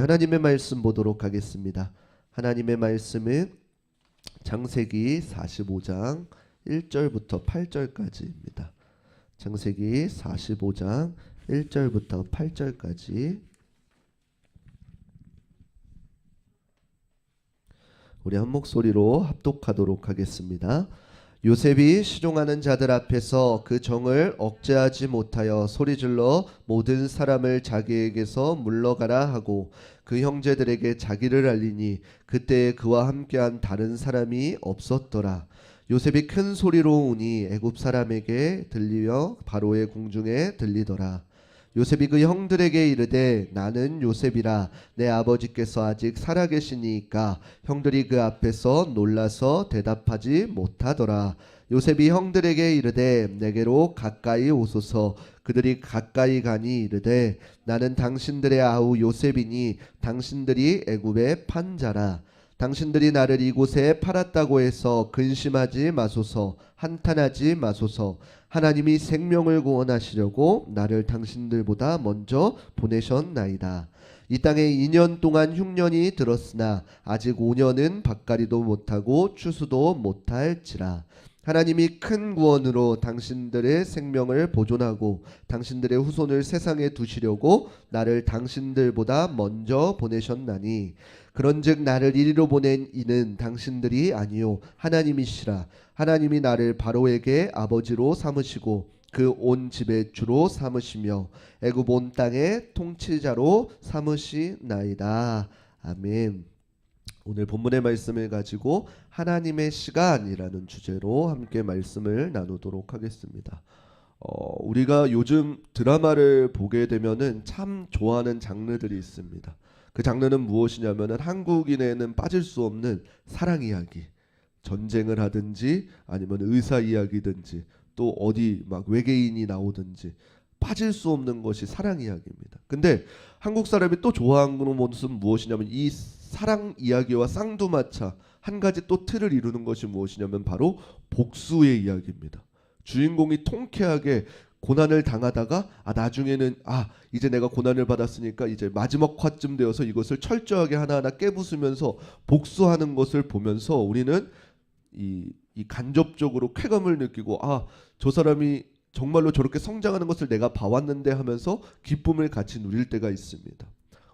하나님의 말씀 보도록 하겠습니다. 하나님의 말씀은 창세기 45장 1절부터 8절까지입니다. 창세기 45장 1절부터 8절까지 우리 한 목소리로 합독하도록 하겠습니다. 요셉이 시종하는 자들 앞에서 그 정을 억제하지 못하여 소리질러 모든 사람을 자기에게서 물러가라 하고 그 형제들에게 자기를 알리니 그때에 그와 함께한 다른 사람이 없었더라. 요셉이 큰 소리로 우니 애굽 사람에게 들리며 바로의 궁중에 들리더라. 요셉이 그 형들에게 이르되 나는 요셉이라 내 아버지께서 아직 살아계시니까 형들이 그 앞에서 놀라서 대답하지 못하더라. 요셉이 형들에게 이르되 내게로 가까이 오소서. 그들이 가까이 가니 이르되 나는 당신들의 아우 요셉이니 당신들이 애굽에 판 자라. 당신들이 나를 이곳에 팔았다고 해서 근심하지 마소서. 한탄하지 마소서. 하나님이 생명을 구원하시려고 나를 당신들보다 먼저 보내셨나이다. 이 땅에 2년 동안 흉년이 들었으나 아직 5년은 밭갈이도 못하고 추수도 못할지라. 하나님이 큰 구원으로 당신들의 생명을 보존하고 당신들의 후손을 세상에 두시려고 나를 당신들보다 먼저 보내셨나니 그런즉 나를 이리로 보낸 이는 당신들이 아니요 하나님이시라. 하나님이 나를 바로에게 아버지로 삼으시고 그 온 집의 주로 삼으시며 애굽 온 땅의 통치자로 삼으시나이다. 아멘. 오늘 본문의 말씀을 가지고 하나님의 시간이라는 주제로 함께 말씀을 나누도록 하겠습니다. 우리가 요즘 드라마를 보게 되면은 참 좋아하는 장르들이 있습니다. 그 장르는 무엇이냐면은 한국인에는 빠질 수 없는 사랑 이야기, 전쟁을 하든지 아니면 의사 이야기든지 또 어디 막 외계인이 나오든지 빠질 수 없는 것이 사랑 이야기입니다. 근데 한국 사람이 또 좋아하는 것은 무엇이냐면 이 사랑 이야기와 쌍두마차 한 가지 또 틀을 이루는 것이 무엇이냐면 바로 복수의 이야기입니다. 주인공이 통쾌하게 고난을 당하다가 나중에는 이제 내가 고난을 받았으니까 이제 마지막 화쯤 되어서 이것을 철저하게 하나하나 깨부수면서 복수하는 것을 보면서 우리는 이 간접적으로 쾌감을 느끼고 저 사람이 정말로 저렇게 성장하는 것을 내가 봐왔는데 하면서 기쁨을 같이 누릴 때가 있습니다.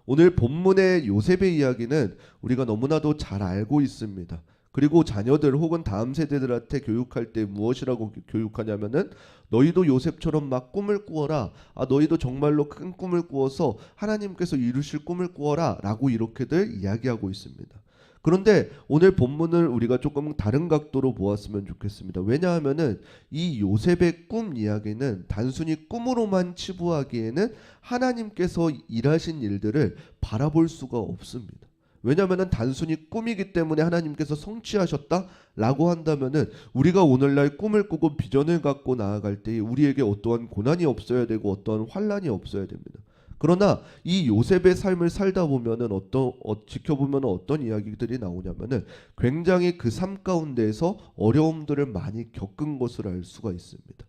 오늘 본문의 요셉의 이야기는 우리가 너무나도 잘 알고 있습니다. 그리고 자녀들 혹은 다음 세대들한테 교육할 때 무엇이라고 교육하냐면은 너희도 요셉처럼 막 꿈을 꾸어라. 너희도 정말로 큰 꿈을 꾸어서 하나님께서 이루실 꿈을 꾸어라 라고 이렇게들 이야기하고 있습니다. 그런데 오늘 본문을 우리가 조금 다른 각도로 보았으면 좋겠습니다. 왜냐하면은 이 요셉의 꿈 이야기는 단순히 꿈으로만 치부하기에는 하나님께서 일하신 일들을 바라볼 수가 없습니다. 왜냐하면은 단순히 꿈이기 때문에 하나님께서 성취하셨다라고 한다면은 우리가 오늘날 꿈을 꾸고 비전을 갖고 나아갈 때 우리에게 어떠한 고난이 없어야 되고 어떠한 환란이 없어야 됩니다. 그러나 이 요셉의 삶을 살다 보면은 지켜보면 어떤 이야기들이 나오냐면은 굉장히 그 삶 가운데에서 어려움들을 많이 겪은 것을 알 수가 있습니다.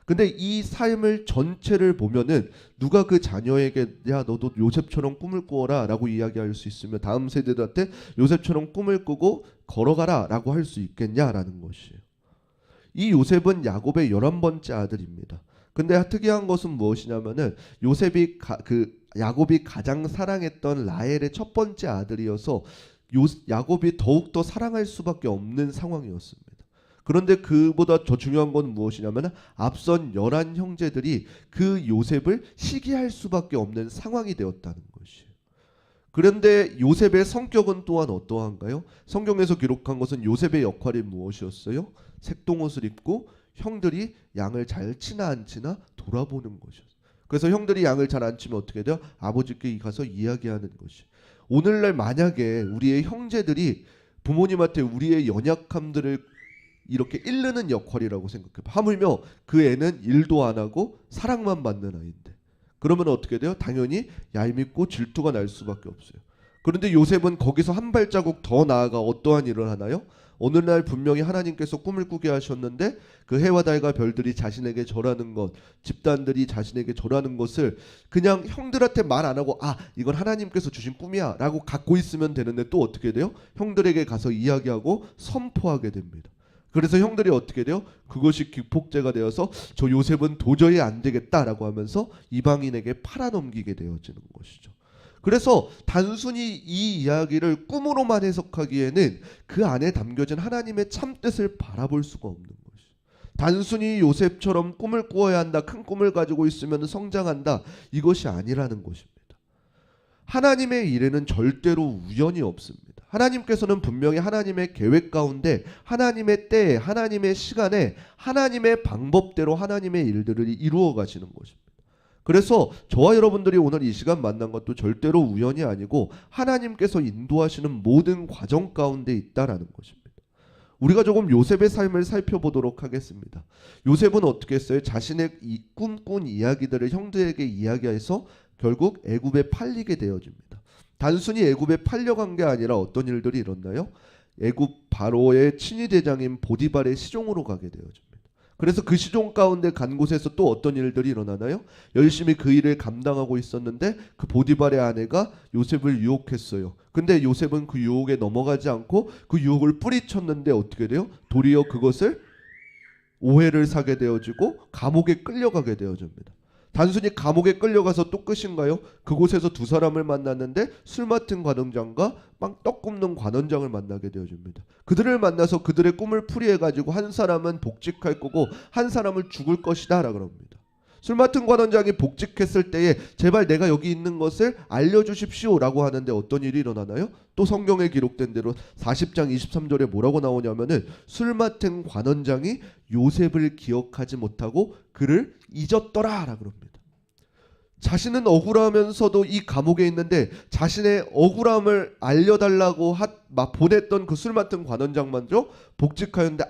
근데 이 삶을 전체를 보면은 누가 그 자녀에게 너도 요셉처럼 꿈을 꾸어라 라고 이야기할 수 있으면 다음 세대들한테 요셉처럼 꿈을 꾸고 걸어가라 라고 할 수 있겠냐라는 것이에요. 이 요셉은 야곱의 11번째 아들입니다. 근데 특이한 것은 무엇이냐면은 요셉이 야곱이 가장 사랑했던 라헬의 첫 번째 아들이어서 야곱이 더욱더 사랑할 수밖에 없는 상황이었습니다. 그런데 그보다 더 중요한 건 무엇이냐면 앞선 11 형제들이 그 요셉을 시기할 수밖에 없는 상황이 되었다는 것이에요. 그런데 요셉의 성격은 또한 어떠한가요? 성경에서 기록한 것은 요셉의 역할이 무엇이었어요? 색동옷을 입고 형들이 양을 잘 치나 안 치나 돌아보는 것이었어요. 그래서 형들이 양을 잘 안 치면 어떻게 돼요? 아버지께 가서 이야기하는 것이. 오늘날 만약에 우리의 형제들이 부모님한테 우리의 연약함들을 이렇게 일르는 역할이라고 생각해봐. 하물며 그 애는 일도 안 하고 사랑만 받는 아이인데 그러면 어떻게 돼요? 당연히 얄밉고 질투가 날 수밖에 없어요. 그런데 요셉은 거기서 한 발자국 더 나아가 어떠한 일을 하나요? 어느 날 분명히 하나님께서 꿈을 꾸게 하셨는데 그 해와 달과 별들이 자신에게 절하는 것, 집단들이 자신에게 절하는 것을 그냥 형들한테 말 안 하고 이건 하나님께서 주신 꿈이야 라고 갖고 있으면 되는데 또 어떻게 돼요? 형들에게 가서 이야기하고 선포하게 됩니다. 그래서 형들이 어떻게 돼요? 그것이 기폭제가 되어서 저 요셉은 도저히 안 되겠다라고 하면서 이방인에게 팔아넘기게 되어지는 것이죠. 그래서 단순히 이 이야기를 꿈으로만 해석하기에는 그 안에 담겨진 하나님의 참뜻을 바라볼 수가 없는 것이죠. 단순히 요셉처럼 꿈을 꾸어야 한다, 큰 꿈을 가지고 있으면 성장한다, 이것이 아니라는 것입니다. 하나님의 일에는 절대로 우연이 없습니다. 하나님께서는 분명히 하나님의 계획 가운데 하나님의 때에 하나님의 시간에 하나님의 방법대로 하나님의 일들을 이루어 가시는 것입니다. 그래서 저와 여러분들이 오늘 이 시간 만난 것도 절대로 우연이 아니고 하나님께서 인도하시는 모든 과정 가운데 있다라는 것입니다. 우리가 조금 요셉의 삶을 살펴보도록 하겠습니다. 요셉은 어떻게 했어요? 자신의 이 꿈꾼 이야기들을 형들에게 이야기해서 결국 애굽에 팔리게 되어집니다. 단순히 애굽에 팔려간 게 아니라 어떤 일들이 일어나요? 애굽 바로의 친위 대장인 보디발의 시종으로 가게 되어집니다. 그래서 그 시종 가운데 간 곳에서 또 어떤 일들이 일어나나요? 열심히 그 일을 감당하고 있었는데 그 보디발의 아내가 요셉을 유혹했어요. 근데 요셉은 그 유혹에 넘어가지 않고 그 유혹을 뿌리쳤는데 어떻게 돼요? 도리어 그것을 오해를 사게 되어지고 감옥에 끌려가게 되어집니다. 단순히 감옥에 끌려가서 또 끝인가요? 그곳에서 두 사람을 만났는데 술 맡은 관원장과 떡 굽는 관원장을 만나게 되어집니다. 그들을 만나서 그들의 꿈을 풀이해가지고 한 사람은 복직할 거고 한 사람은 죽을 것이다 라고 합니다. 술 맡은 관원장이 복직했을 때에 제발 내가 여기 있는 것을 알려주십시오 라고 하는데 어떤 일이 일어나나요? 또 성경에 기록된 대로 40장 23절에 뭐라고 나오냐면은 술 맡은 관원장이 요셉을 기억하지 못하고 그를 잊었더라 라고 합니다. 자신은 억울하면서도 이 감옥에 있는데 자신의 억울함을 알려달라고 보냈던 그 술 맡은 관원장만저 복직하였는데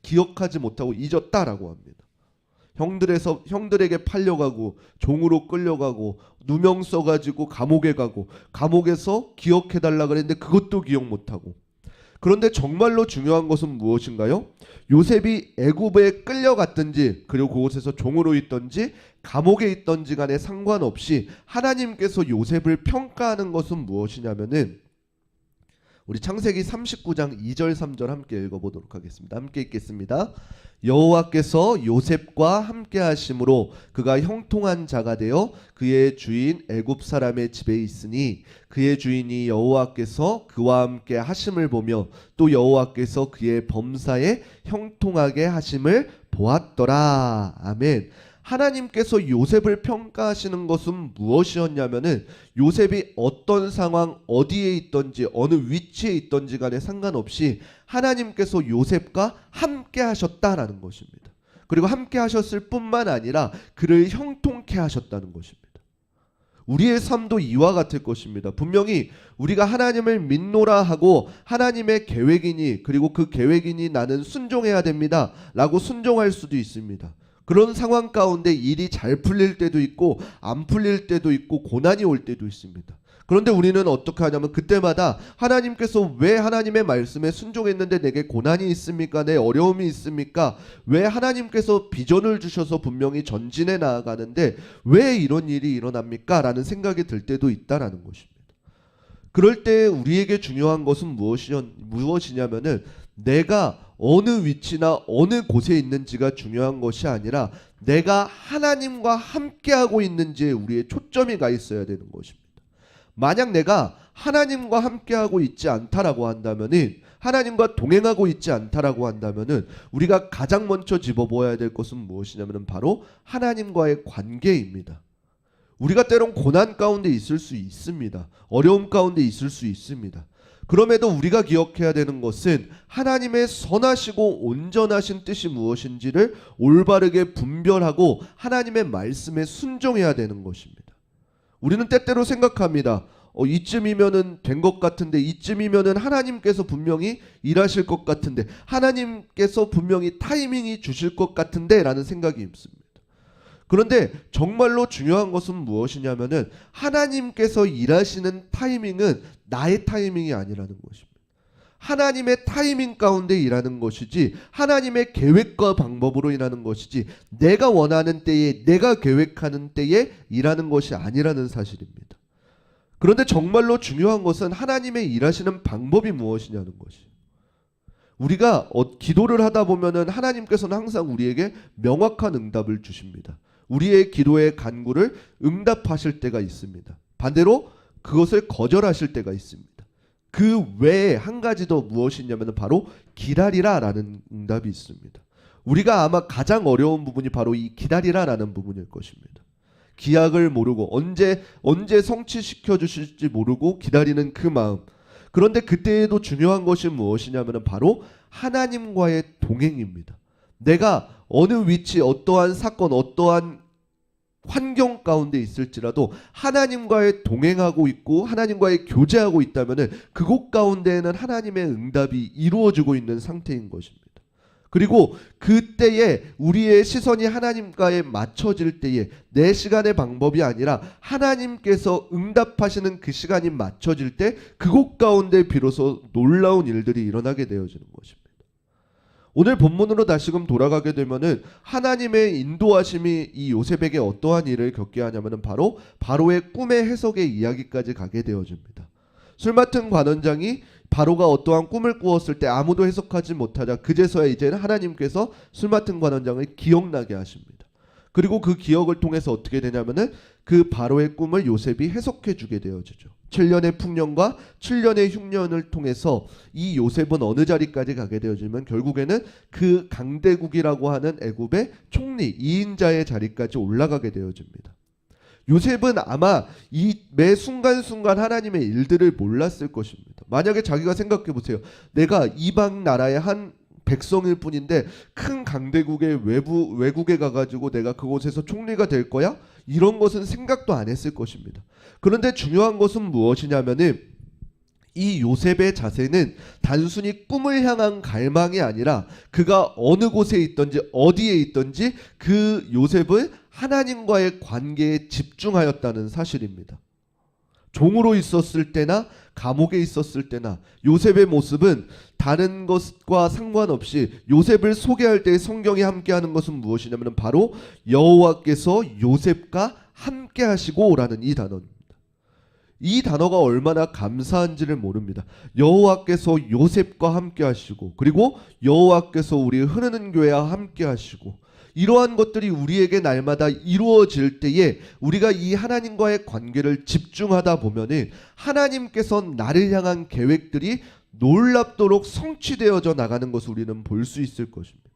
기억하지 못하고 잊었다라고 합니다. 형들에게 팔려가고 종으로 끌려가고 누명 써가지고 감옥에 가고 감옥에서 기억해달라 그랬는데 그것도 기억 못하고. 그런데 정말로 중요한 것은 무엇인가요? 요셉이 애굽에 끌려갔든지 그리고 그곳에서 종으로 있든지 감옥에 있든지 간에 상관없이 하나님께서 요셉을 평가하는 것은 무엇이냐면은 우리 창세기 39장 2절 3절 함께 읽어보도록 하겠습니다. 함께 읽겠습니다. 여호와께서 요셉과 함께 하심으로 그가 형통한 자가 되어 그의 주인 애굽 사람의 집에 있으니 그의 주인이 여호와께서 그와 함께 하심을 보며 또 여호와께서 그의 범사에 형통하게 하심을 보았더라. 아멘. 하나님께서 요셉을 평가하시는 것은 무엇이었냐면은 요셉이 어떤 상황 어디에 있든지 어느 위치에 있든지 간에 상관없이 하나님께서 요셉과 함께 하셨다라는 것입니다. 그리고 함께 하셨을 뿐만 아니라 그를 형통케 하셨다는 것입니다. 우리의 삶도 이와 같을 것입니다. 분명히 우리가 하나님을 믿노라 하고 하나님의 계획이니 그리고 그 계획이니 나는 순종해야 됩니다 라고 순종할 수도 있습니다. 그런 상황 가운데 일이 잘 풀릴 때도 있고 안 풀릴 때도 있고 고난이 올 때도 있습니다. 그런데 우리는 어떻게 하냐면 그때마다 하나님께서 왜 하나님의 말씀에 순종했는데 내게 고난이 있습니까? 내 어려움이 있습니까? 왜 하나님께서 비전을 주셔서 분명히 전진해 나아가는데 왜 이런 일이 일어납니까? 라는 생각이 들 때도 있다라는 것입니다. 그럴 때 우리에게 중요한 것은 무엇이냐면은 내가 어느 위치나 어느 곳에 있는지가 중요한 것이 아니라 내가 하나님과 함께하고 있는지에 우리의 초점이 가 있어야 되는 것입니다. 만약 내가 하나님과 함께하고 있지 않다라고 한다면은 하나님과 동행하고 있지 않다라고 한다면은 우리가 가장 먼저 집어보아야 될 것은 무엇이냐면은 바로 하나님과의 관계입니다. 우리가 때론 고난 가운데 있을 수 있습니다. 어려움 가운데 있을 수 있습니다. 그럼에도 우리가 기억해야 되는 것은 하나님의 선하시고 온전하신 뜻이 무엇인지를 올바르게 분별하고 하나님의 말씀에 순종해야 되는 것입니다. 우리는 때때로 생각합니다. 이쯤이면은 된 것 같은데 이쯤이면은 하나님께서 분명히 일하실 것 같은데 하나님께서 분명히 타이밍이 주실 것 같은데 라는 생각이 있습니다. 그런데 정말로 중요한 것은 무엇이냐면은 하나님께서 일하시는 타이밍은 나의 타이밍이 아니라는 것입니다. 하나님의 타이밍 가운데 일하는 것이지 하나님의 계획과 방법으로 일하는 것이지 내가 원하는 때에 내가 계획하는 때에 일하는 것이 아니라는 사실입니다. 그런데 정말로 중요한 것은 하나님의 일하시는 방법이 무엇이냐는 것이에요. 우리가 기도를 하다 보면은 하나님께서는 항상 우리에게 명확한 응답을 주십니다. 우리의 기도의 간구를 응답하실 때가 있습니다. 반대로 그것을 거절하실 때가 있습니다. 그 외에 한 가지 더 무엇이냐면 바로 기다리라 라는 응답이 있습니다. 우리가 아마 가장 어려운 부분이 바로 이 기다리라 라는 부분일 것입니다. 기약을 모르고 언제 성취시켜 주실지 모르고 기다리는 그 마음. 그런데 그때에도 중요한 것이 무엇이냐면 바로 하나님과의 동행입니다. 내가 어느 위치, 어떠한 사건, 어떠한 환경 가운데 있을지라도 하나님과의 동행하고 있고 하나님과의 교제하고 있다면 그곳 가운데에는 하나님의 응답이 이루어지고 있는 상태인 것입니다. 그리고 그때에 우리의 시선이 하나님과에 맞춰질 때에 내 시간의 방법이 아니라 하나님께서 응답하시는 그 시간이 맞춰질 때 그곳 가운데 비로소 놀라운 일들이 일어나게 되어지는 것입니다. 오늘 본문으로 다시금 돌아가게 되면은 하나님의 인도하심이 이 요셉에게 어떠한 일을 겪게 하냐면은 바로 바로의 꿈의 해석의 이야기까지 가게 되어집니다. 술 맡은 관원장이 바로가 어떠한 꿈을 꾸었을 때 아무도 해석하지 못하자 그제서야 이제는 하나님께서 술 맡은 관원장을 기억나게 하십니다. 그리고 그 기억을 통해서 어떻게 되냐면은 그 바로의 꿈을 요셉이 해석해 주게 되어지죠. 7년의 풍년과 7년의 흉년을 통해서 이 요셉은 어느 자리까지 가게 되어지면 결국에는 그 강대국이라고 하는 애굽의 총리 2인자의 자리까지 올라가게 되어집니다. 요셉은 아마 이 매 순간순간 하나님의 일들을 몰랐을 것입니다. 만약에 자기가 생각해 보세요. 내가 이방 나라의 한 백성일 뿐인데 큰 강대국의 외국에 가가지고 내가 그곳에서 총리가 될 거야? 이런 것은 생각도 안 했을 것입니다. 그런데 중요한 것은 무엇이냐면은 이 요셉의 자세는 단순히 꿈을 향한 갈망이 아니라 그가 어느 곳에 있든지 어디에 있든지 그 요셉은 하나님과의 관계에 집중하였다는 사실입니다. 종으로 있었을 때나 감옥에 있었을 때나 요셉의 모습은 다른 것과 상관없이 요셉을 소개할 때 성경이 함께하는 것은 무엇이냐면 바로 여호와께서 요셉과 함께 하시고라는 이 단어입니다. 이 단어가 얼마나 감사한지를 모릅니다. 여호와께서 요셉과 함께 하시고 그리고 여호와께서 우리 흐르는 교회와 함께 하시고 이러한 것들이 우리에게 날마다 이루어질 때에 우리가 이 하나님과의 관계를 집중하다 보면은 하나님께서 나를 향한 계획들이 놀랍도록 성취되어져 나가는 것을 우리는 볼 수 있을 것입니다.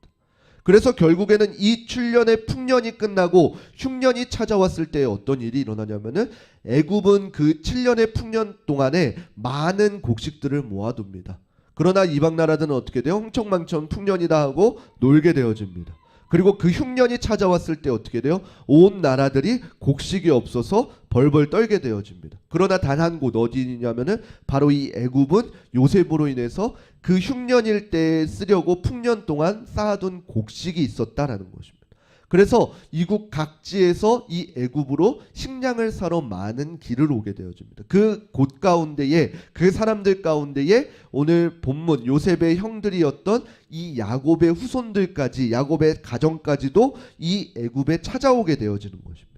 그래서 결국에는 이 7년의 풍년이 끝나고 흉년이 찾아왔을 때 어떤 일이 일어나냐면은 애굽은 그 7년의 풍년 동안에 많은 곡식들을 모아둡니다. 그러나 이방 나라들은 어떻게 돼요? 흥청망청 풍년이다 하고 놀게 되어집니다. 그리고 그 흉년이 찾아왔을 때 어떻게 돼요? 온 나라들이 곡식이 없어서 벌벌 떨게 되어집니다. 그러나 단 한 곳 어디냐면은 바로 이 애굽은 요셉으로 인해서 그 흉년일 때 쓰려고 풍년 동안 쌓아둔 곡식이 있었다라는 것입니다. 그래서 이국 각지에서 이 애굽으로 식량을 사러 많은 길을 오게 되어집니다. 그 곳 가운데에 그 사람들 가운데에 오늘 본문 요셉의 형들이었던 이 야곱의 후손들까지 야곱의 가정까지도 이 애굽에 찾아오게 되어지는 것입니다.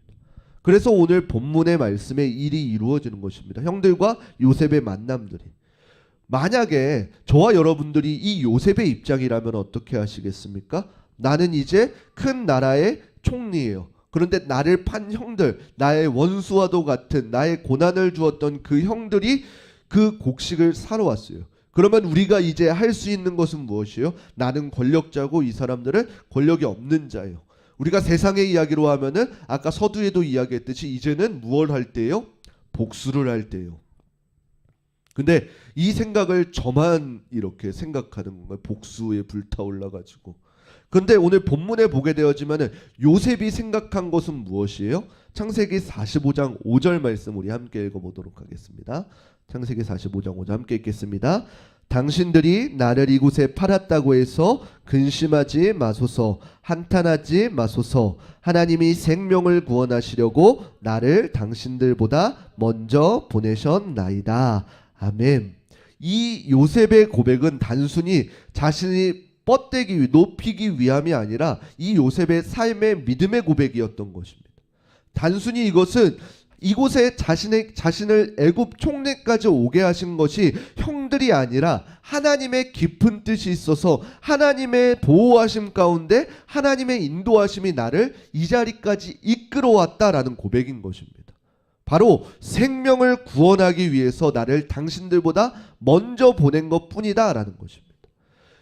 그래서 오늘 본문의 말씀에 일이 이루어지는 것입니다. 형들과 요셉의 만남들이. 만약에 저와 여러분들이 이 요셉의 입장이라면 어떻게 하시겠습니까? 나는 이제 큰 나라의 총리예요. 그런데 나를 판 형들, 나의 원수와도 같은 나의 고난을 주었던 그 형들이 그 곡식을 사러 왔어요. 그러면 우리가 이제 할 수 있는 것은 무엇이에요? 나는 권력자고 이 사람들은 권력이 없는 자예요. 우리가 세상의 이야기로 하면은 아까 서두에도 이야기했듯이 이제는 무엇 할 때요? 복수를 할 때요. 근데 이 생각을 저만 이렇게 생각하는 건가요? 복수에 불타올라 가지고. 그런데 오늘 본문에 보게 되어지면은 요셉이 생각한 것은 무엇이에요? 창세기 45장 5절 말씀 우리 함께 읽어보도록 하겠습니다. 창세기 45장 5절 함께 읽겠습니다. 당신들이 나를 이곳에 팔았다고 해서 근심하지 마소서, 한탄하지 마소서. 하나님이 생명을 구원하시려고 나를 당신들보다 먼저 보내셨나이다. 아멘. 이 요셉의 고백은 단순히 자신이 뻗대기 높이기 위함이 아니라 이 요셉의 삶의 믿음의 고백이었던 것입니다. 단순히 이것은 이곳에 자신을 애굽 총리까지 오게 하신 것이 형들이 아니라 하나님의 깊은 뜻이 있어서 하나님의 보호하심 가운데 하나님의 인도하심이 나를 이 자리까지 이끌어왔다라는 고백인 것입니다. 바로 생명을 구원하기 위해서 나를 당신들보다 먼저 보낸 것뿐이다 라는 것입니다.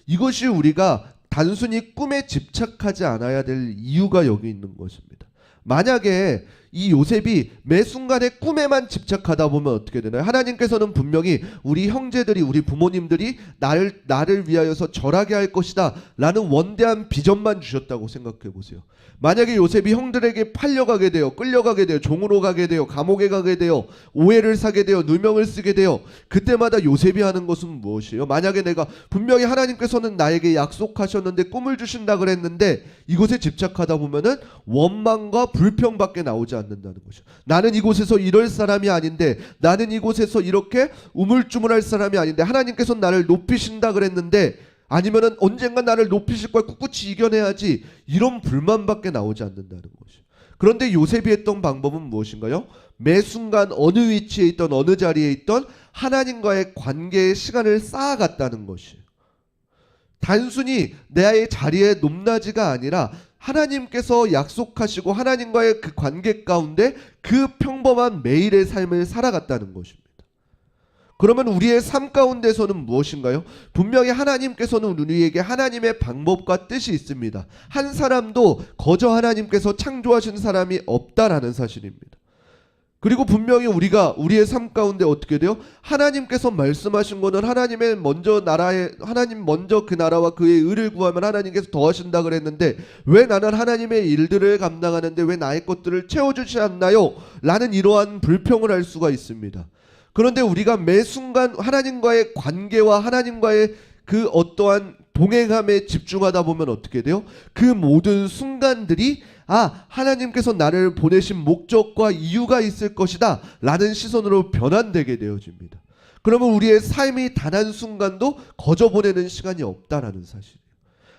이것이 우리가 단순히 꿈에 집착하지 않아야 될 이유가 여기 있는 것입니다. 만약에 이 요셉이 매 순간에 꿈에만 집착하다 보면 어떻게 되나요? 하나님께서는 분명히 우리 형제들이, 우리 부모님들이 나를 위하여서 절하게 할 것이다 라는 원대한 비전만 주셨다고 생각해 보세요. 만약에 요셉이 형들에게 팔려가게 돼요, 끌려가게 돼요, 종으로 가게 돼요, 감옥에 가게 돼요, 오해를 사게 돼요, 누명을 쓰게 돼요. 그때마다 요셉이 하는 것은 무엇이에요? 만약에 내가 분명히 하나님께서는 나에게 약속하셨는데 꿈을 주신다 그랬는데 이곳에 집착하다 보면은 원망과 불평밖에 나오지 않는다는 것이죠. 나는 이곳에서 이럴 사람이 아닌데, 나는 이곳에서 이렇게 우물쭈물할 사람이 아닌데 하나님께서는 나를 높이신다 그랬는데, 아니면은 언젠가 나를 높이실 걸 꿋꿋이 이겨내야지, 이런 불만밖에 나오지 않는다는 것이죠. 그런데 요셉이 했던 방법은 무엇인가요? 매 순간 어느 위치에 있던 어느 자리에 있던 하나님과의 관계의 시간을 쌓아갔다는 것이에요. 단순히 내 자리에 높낮이가 아니라 하나님께서 약속하시고 하나님과의 그 관계 가운데 그 평범한 매일의 삶을 살아갔다는 것입니다. 그러면 우리의 삶 가운데서는 무엇인가요? 분명히 하나님께서는 우리에게 하나님의 방법과 뜻이 있습니다. 한 사람도 거저 하나님께서 창조하신 사람이 없다라는 사실입니다. 그리고 분명히 우리가 우리의 삶 가운데 어떻게 돼요? 하나님께서 말씀하신 거는 하나님 먼저 그 나라와 그의 의를 구하면 하나님께서 더하신다 그랬는데 왜 나는 하나님의 일들을 감당하는데 왜 나의 것들을 채워주지 않나요? 라는 이러한 불평을 할 수가 있습니다. 그런데 우리가 매 순간 하나님과의 관계와 하나님과의 그 어떠한 동행함에 집중하다 보면 어떻게 돼요? 그 모든 순간들이 하나님께서 나를 보내신 목적과 이유가 있을 것이다 라는 시선으로 변환되게 되어집니다. 그러면 우리의 삶이 단 한순간도 거저 보내는 시간이 없다라는 사실이에요.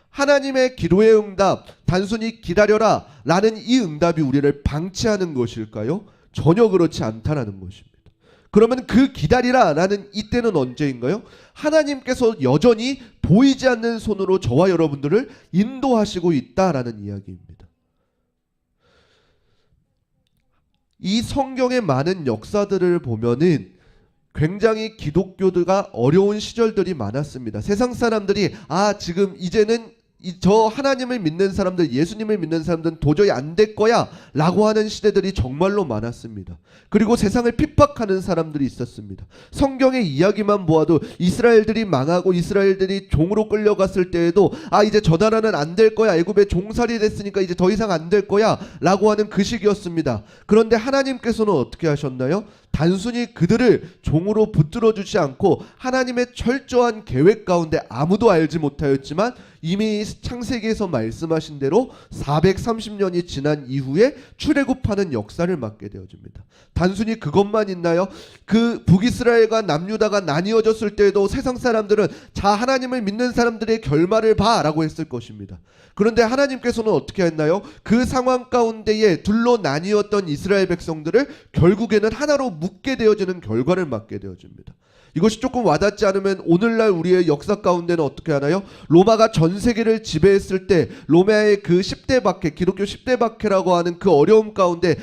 하나님의 기도의 응답, 단순히 기다려라 라는 이 응답이 우리를 방치하는 것일까요? 전혀 그렇지 않다라는 것입니다. 그러면 그 기다리라 라는 이때는 언제인가요? 하나님께서 여전히 보이지 않는 손으로 저와 여러분들을 인도하시고 있다라는 이야기입니다. 이 성경의 많은 역사들을 보면은 굉장히 기독교가 어려운 시절들이 많았습니다. 세상 사람들이 지금 이제는 저 하나님을 믿는 사람들, 예수님을 믿는 사람들은 도저히 안 될 거야 라고 하는 시대들이 정말로 많았습니다. 그리고 세상을 핍박하는 사람들이 있었습니다. 성경의 이야기만 보아도 이스라엘들이 망하고 이스라엘들이 종으로 끌려갔을 때에도 이제 저 나라는 안 될 거야, 애굽에 종살이 됐으니까 이제 더 이상 안 될 거야 라고 하는 그 시기였습니다. 그런데 하나님께서는 어떻게 하셨나요? 단순히 그들을 종으로 붙들어 주지 않고 하나님의 철저한 계획 가운데 아무도 알지 못하였지만 이미 창세기에서 말씀하신 대로 430년이 지난 이후에 출애굽하는 역사를 맡게 되어집니다. 단순히 그것만 있나요? 그 북이스라엘과 남유다가 나뉘어졌을 때에도 세상 사람들은 하나님을 믿는 사람들의 결말을 봐 라고 했을 것입니다. 그런데 하나님께서는 어떻게 했나요? 그 상황 가운데에 둘로 나뉘었던 이스라엘 백성들을 결국에는 하나로 묶게 되어지는 결과를 맞게 되어집니다. 이것이 조금 와닿지 않으면 오늘날 우리의 역사 가운데는 어떻게 하나요? 로마가 전 세계를 지배했을 때 로마의 그 10대 박해, 기독교 10대 박해라고 하는 그 어려움 가운데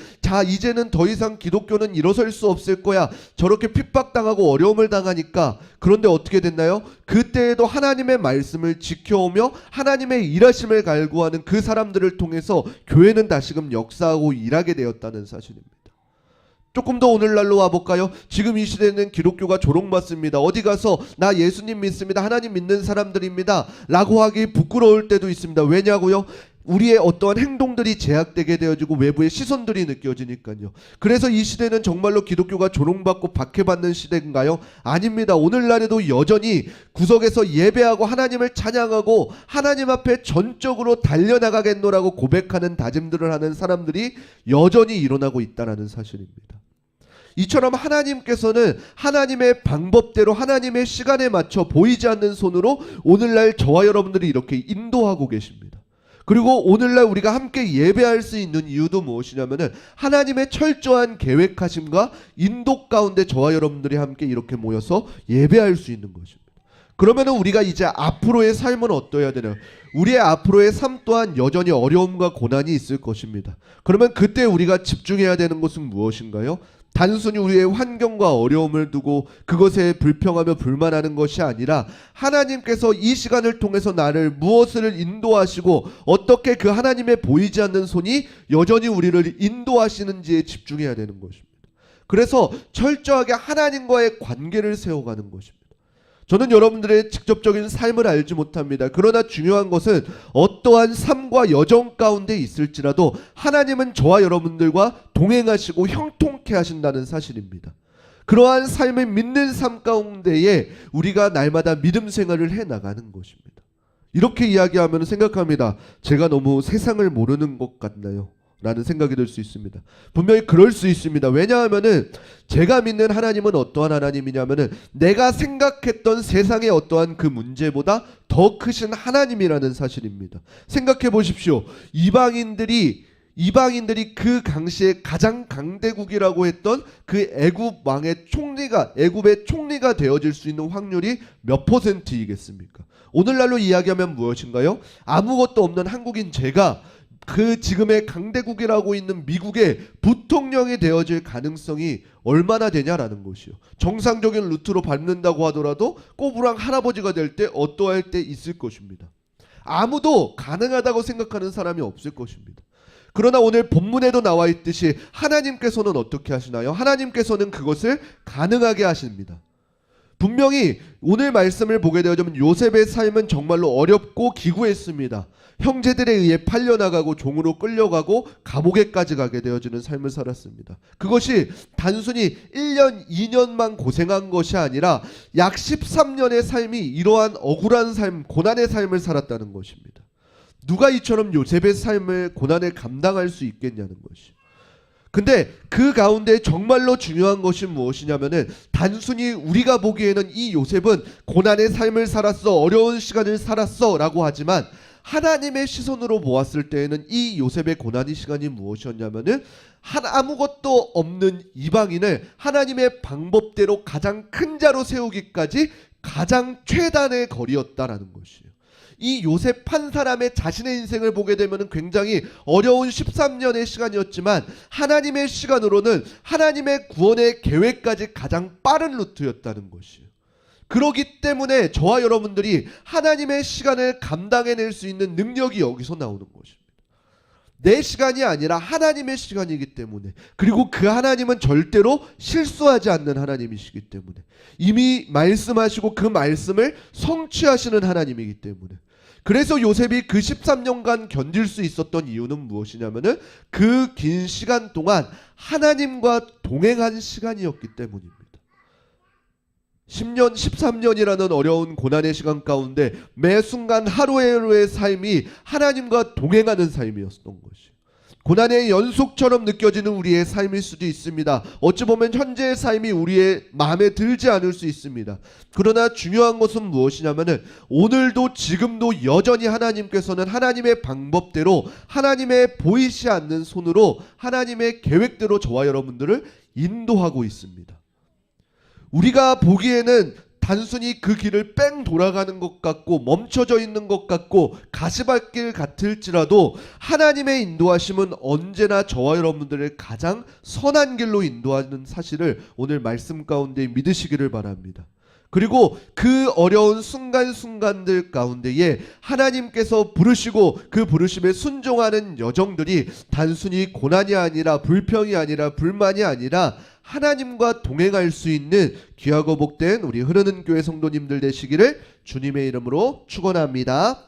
이제는 더 이상 기독교는 일어설 수 없을 거야, 저렇게 핍박당하고 어려움을 당하니까. 그런데 어떻게 됐나요? 그때에도 하나님의 말씀을 지켜오며 하나님의 일하심을 갈구하는 그 사람들을 통해서 교회는 다시금 역사하고 일하게 되었다는 사실입니다. 조금 더 오늘날로 와볼까요? 지금 이 시대는 기독교가 조롱받습니다. 어디 가서 나 예수님 믿습니다, 하나님 믿는 사람들입니다 라고 하기 부끄러울 때도 있습니다. 왜냐고요? 우리의 어떠한 행동들이 제약되게 되어지고 외부의 시선들이 느껴지니까요. 그래서 이 시대는 정말로 기독교가 조롱받고 박해받는 시대인가요? 아닙니다. 오늘날에도 여전히 구석에서 예배하고 하나님을 찬양하고 하나님 앞에 전적으로 달려나가겠노라고 고백하는 다짐들을 하는 사람들이 여전히 일어나고 있다는 사실입니다. 이처럼 하나님께서는 하나님의 방법대로 하나님의 시간에 맞춰 보이지 않는 손으로 오늘날 저와 여러분들이 이렇게 인도하고 계십니다. 그리고 오늘날 우리가 함께 예배할 수 있는 이유도 무엇이냐면은 하나님의 철저한 계획하심과 인도 가운데 저와 여러분들이 함께 이렇게 모여서 예배할 수 있는 것입니다. 그러면은 우리가 이제 앞으로의 삶은 어떠해야 되나요? 우리의 앞으로의 삶 또한 여전히 어려움과 고난이 있을 것입니다. 그러면 그때 우리가 집중해야 되는 것은 무엇인가요? 단순히 우리의 환경과 어려움을 두고 그것에 불평하며 불만하는 것이 아니라 하나님께서 이 시간을 통해서 나를 무엇을 인도하시고 어떻게 그 하나님의 보이지 않는 손이 여전히 우리를 인도하시는지에 집중해야 되는 것입니다. 그래서 철저하게 하나님과의 관계를 세워가는 것입니다. 저는 여러분들의 직접적인 삶을 알지 못합니다. 그러나 중요한 것은 어떠한 삶과 여정 가운데 있을지라도 하나님은 저와 여러분들과 동행하시고 형통케 하신다는 사실입니다. 그러한 삶을 믿는 삶 가운데에 우리가 날마다 믿음 생활을 해나가는 것입니다. 이렇게 이야기하면 생각합니다. 제가 너무 세상을 모르는 것 같나요? 라는 생각이 들 수 있습니다. 분명히 그럴 수 있습니다. 왜냐하면은 제가 믿는 하나님은 어떠한 하나님이냐면은 내가 생각했던 세상의 어떠한 그 문제보다 더 크신 하나님이라는 사실입니다. 생각해 보십시오. 이방인들이 그 당시에 가장 강대국이라고 했던 그 애굽 왕의 총리가, 애굽의 총리가 되어질 수 있는 확률이 몇 %이겠습니까? 오늘날로 이야기하면 무엇인가요? 아무것도 없는 한국인 제가 그 지금의 강대국이라고 있는 미국의 부통령이 되어질 가능성이 얼마나 되냐라는 것이요. 정상적인 루트로 밟는다고 하더라도 꼬부랑 할아버지가 될 때 어떠할 때 있을 것입니다. 아무도 가능하다고 생각하는 사람이 없을 것입니다. 그러나 오늘 본문에도 나와 있듯이 하나님께서는 어떻게 하시나요? 하나님께서는 그것을 가능하게 하십니다. 분명히 오늘 말씀을 보게 되어지면 요셉의 삶은 정말로 어렵고 기구했습니다. 형제들에 의해 팔려나가고 종으로 끌려가고 감옥에까지 가게 되어지는 삶을 살았습니다. 그것이 단순히 1년, 2년만 고생한 것이 아니라 약 13년의 삶이 이러한 억울한 삶, 고난의 삶을 살았다는 것입니다. 누가 이처럼 요셉의 삶을, 고난을 감당할 수 있겠냐는 것이죠. 근데 그 가운데 정말로 중요한 것이 무엇이냐면은 단순히 우리가 보기에는 이 요셉은 고난의 삶을 살았어, 어려운 시간을 살았어 라고 하지만 하나님의 시선으로 보았을 때에는 이 요셉의 고난의 시간이 무엇이었냐면은 아무것도 없는 이방인을 하나님의 방법대로 가장 큰 자로 세우기까지 가장 최단의 거리였다라는 것이에요. 이 요셉 한 사람의 자신의 인생을 보게 되면 굉장히 어려운 13년의 시간이었지만 하나님의 시간으로는 하나님의 구원의 계획까지 가장 빠른 루트였다는 것이에요. 그렇기 때문에 저와 여러분들이 하나님의 시간을 감당해낼 수 있는 능력이 여기서 나오는 것입니다. 내 시간이 아니라 하나님의 시간이기 때문에, 그리고 그 하나님은 절대로 실수하지 않는 하나님이시기 때문에, 이미 말씀하시고 그 말씀을 성취하시는 하나님이기 때문에, 그래서 요셉이 그 13년간 견딜 수 있었던 이유는 무엇이냐면은 그 긴 시간 동안 하나님과 동행한 시간이었기 때문입니다. 10년, 13년이라는 어려운 고난의 시간 가운데 매 순간 하루하루의 삶이 하나님과 동행하는 삶이었던 것이에요. 고난의 연속처럼 느껴지는 우리의 삶일 수도 있습니다. 어찌 보면 현재의 삶이 우리의 마음에 들지 않을 수 있습니다. 그러나 중요한 것은 무엇이냐면은 오늘도 지금도 여전히 하나님께서는 하나님의 방법대로, 하나님의 보이지 않는 손으로, 하나님의 계획대로 저와 여러분들을 인도하고 있습니다. 우리가 보기에는 단순히 그 길을 뺑 돌아가는 것 같고 멈춰져 있는 것 같고 가시밭길 같을지라도 하나님의 인도하심은 언제나 저와 여러분들을 가장 선한 길로 인도하는 사실을 오늘 말씀 가운데 믿으시기를 바랍니다. 그리고 그 어려운 순간순간들 가운데에 하나님께서 부르시고 그 부르심에 순종하는 여정들이 단순히 고난이 아니라 불평이 아니라 불만이 아니라 하나님과 동행할 수 있는 귀하고 복된 우리 흐르는 교회 성도님들 되시기를 주님의 이름으로 축원합니다.